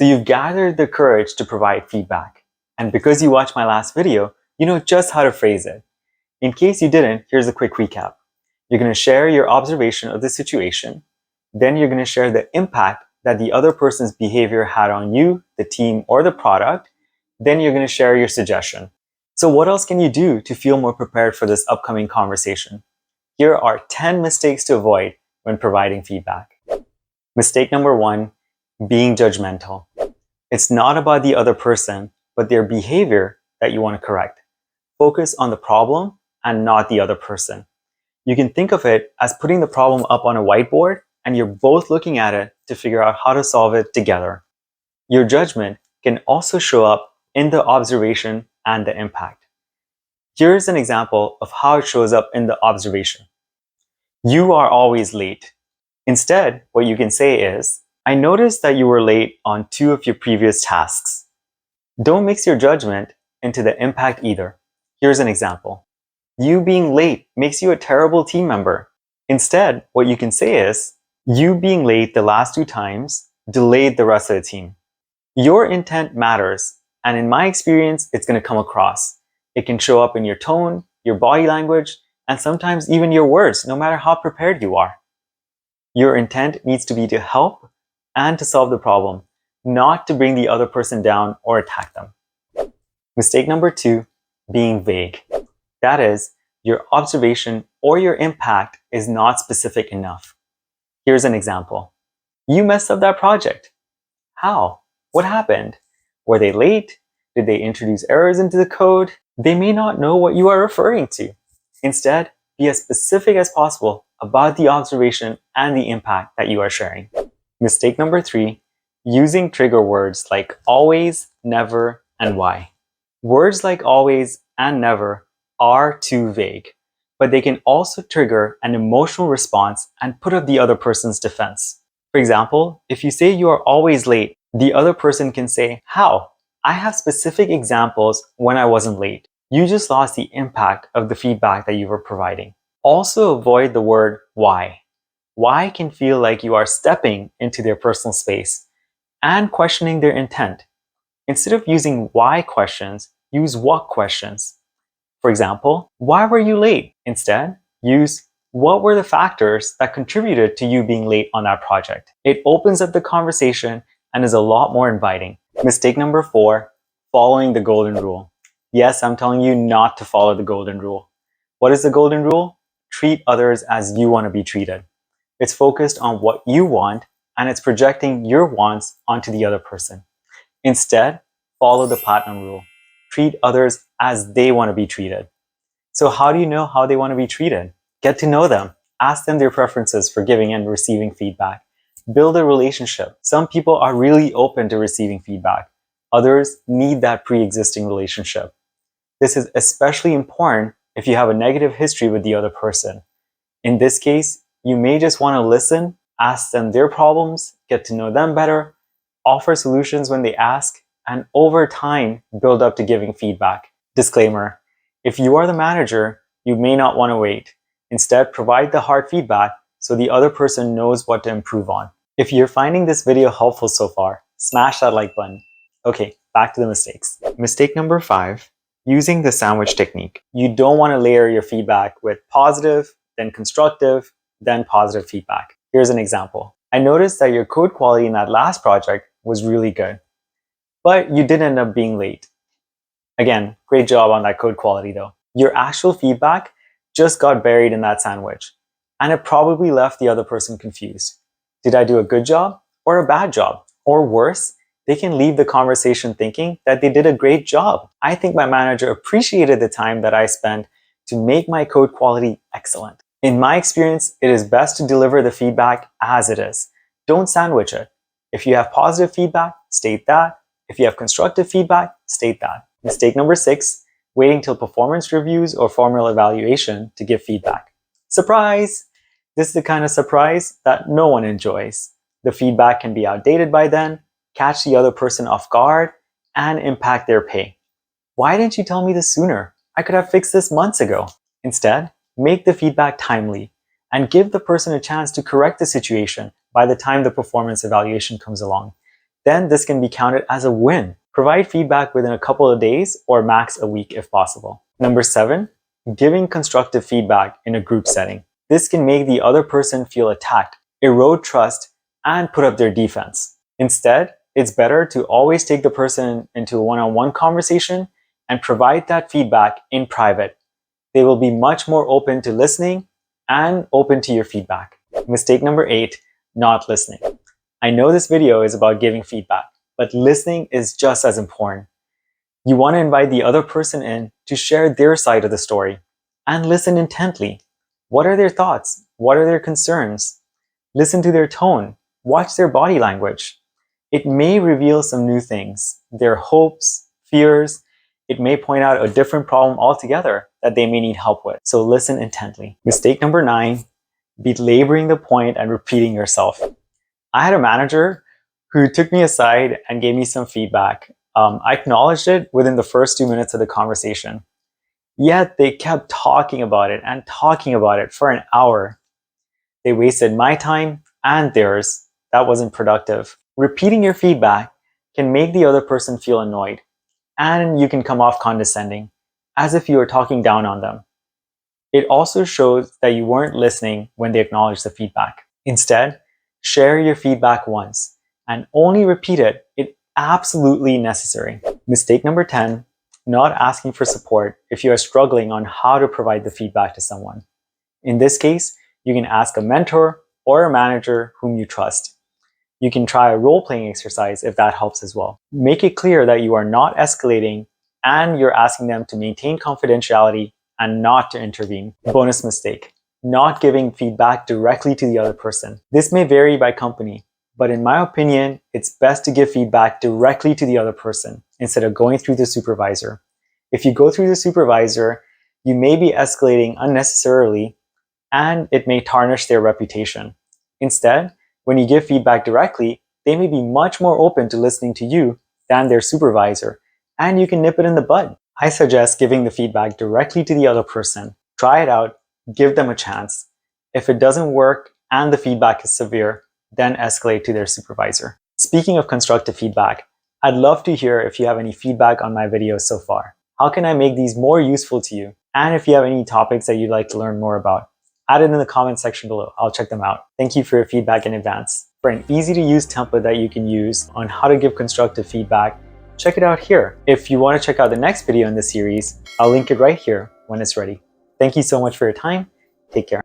So you've gathered the courage to provide feedback. And because you watched my last video, you know just how to phrase it. In case you didn't, here's a quick recap. You're going to share your observation of the situation. Then you're going to share the impact that the other person's behavior had on you, the team, or the product. Then you're going to share your suggestion. So what else can you do to feel more prepared for this upcoming conversation? Here are 10 mistakes to avoid when providing feedback. Mistake number 1, being judgmental. It's not about the other person, but their behavior that you want to correct. Focus on the problem and not the other person. You can think of it as putting the problem up on a whiteboard and you're both looking at it to figure out how to solve it together. Your judgment can also show up in the observation and the impact. Here's an example of how it shows up in the observation. You are always late. Instead, what you can say is, I noticed that you were late on 2 of your previous tasks. Don't mix your judgment into the impact either. Here's an example. You being late makes you a terrible team member. Instead, what you can say is, you being late the last 2 times delayed the rest of the team. Your intent matters, and in my experience, it's going to come across. It can show up in your tone, your body language, and sometimes even your words, no matter how prepared you are. Your intent needs to be to help and to solve the problem, not to bring the other person down or attack them. Mistake number 2, being vague. That is, your observation or your impact is not specific enough. Here's an example. You messed up that project. How? What happened? Were they late? Did they introduce errors into the code? They may not know what you are referring to. Instead, be as specific as possible about the observation and the impact that you are sharing. Mistake number 3, using trigger words like always, never, and why. Words like always and never are too vague, but they can also trigger an emotional response and put up the other person's defense. For example, if you say you are always late, the other person can say, how? I have specific examples when I wasn't late. You just lost the impact of the feedback that you were providing. Also avoid the word why. Why can feel like you are stepping into their personal space and questioning their intent. Instead of using why questions, use what questions. For example, why were you late? Instead, use what were the factors that contributed to you being late on that project. It opens up the conversation and is a lot more inviting. Mistake number 4, following the golden rule. Yes, I'm telling you not to follow the golden rule. What is the golden rule? Treat others as you want to be treated. It's focused on what you want and it's projecting your wants onto the other person. Instead, follow the platinum rule. Treat others as they want to be treated. So how do you know how they want to be treated? Get to know them. Ask them their preferences for giving and receiving feedback. Build a relationship. Some people are really open to receiving feedback. Others need that pre-existing relationship. This is especially important if you have a negative history with the other person. In this case, you may just want to listen, ask them their problems, get to know them better, offer solutions when they ask, and over time, build up to giving feedback. Disclaimer, if you are the manager, you may not want to wait. Instead, provide the hard feedback so the other person knows what to improve on. If you're finding this video helpful so far, smash that like button. Okay, back to the mistakes. Mistake number 5, using the sandwich technique. You don't want to layer your feedback with positive, then constructive, then positive feedback. Here's an example. I noticed that your code quality in that last project was really good, but you did end up being late. Again, great job on that code quality though. Your actual feedback just got buried in that sandwich, and it probably left the other person confused. Did I do a good job or a bad job? Or worse, they can leave the conversation thinking that they did a great job. I think my manager appreciated the time that I spent to make my code quality excellent. In my experience, it is best to deliver the feedback as it is. Don't sandwich it. If you have positive feedback, state that. If you have constructive feedback, state that. Mistake number 6, waiting till performance reviews or formal evaluation to give feedback. Surprise! This is the kind of surprise that no one enjoys. The feedback can be outdated by then, catch the other person off guard, and impact their pay. Why didn't you tell me this sooner? I could have fixed this months ago. Instead, make the feedback timely and give the person a chance to correct the situation by the time the performance evaluation comes along. then this can be counted as a win. Provide feedback within a couple of days or max a week if possible. Number 7, giving constructive feedback in a group setting. This can make the other person feel attacked, erode trust, and put up their defense. Instead, it's better to always take the person into a one-on-one conversation and provide that feedback in private. They will be much more open to listening and open to your feedback. Mistake number 8, not listening. I know this video is about giving feedback, but listening is just as important. You want to invite the other person in to share their side of the story and listen intently. What are their thoughts? What are their concerns? Listen to their tone. Watch their body language. It may reveal some new things, their hopes, fears. It may point out a different problem altogether that they may need help with. So listen intently. Mistake number 9, belaboring the point and repeating yourself. I had a manager who took me aside and gave me some feedback. I acknowledged it within the first 2 minutes of the conversation. Yet they kept talking about it and talking about it for an hour. They wasted my time and theirs. That wasn't productive. Repeating your feedback can make the other person feel annoyed, and you can come off condescending, as if you were talking down on them. It also shows that you weren't listening when they acknowledged the feedback. Instead, share your feedback once and only repeat it if absolutely necessary. Mistake number 10, not asking for support if you are struggling on how to provide the feedback to someone. In this case, you can ask a mentor or a manager whom you trust. You can try a role-playing exercise if that helps as well. Make it clear that you are not escalating and you're asking them to maintain confidentiality and not to intervene. Bonus mistake, not giving feedback directly to the other person. This may vary by company, but in my opinion, it's best to give feedback directly to the other person instead of going through the supervisor. If you go through the supervisor, you may be escalating unnecessarily and it may tarnish their reputation. Instead, when you give feedback directly, they may be much more open to listening to you than their supervisor, and you can nip it in the bud. I suggest giving the feedback directly to the other person. Try it out, give them a chance. If it doesn't work and the feedback is severe, then escalate to their supervisor. Speaking of constructive feedback, I'd love to hear if you have any feedback on my videos so far. How can I make these more useful to you? And if you have any topics that you'd like to learn more about, add it in the comment section below. I'll check them out. Thank you for your feedback in advance. For an easy to use template that you can use on how to give constructive feedback, check it out here. If you want to check out the next video in this series, I'll link it right here when it's ready. Thank you so much for your time. Take care.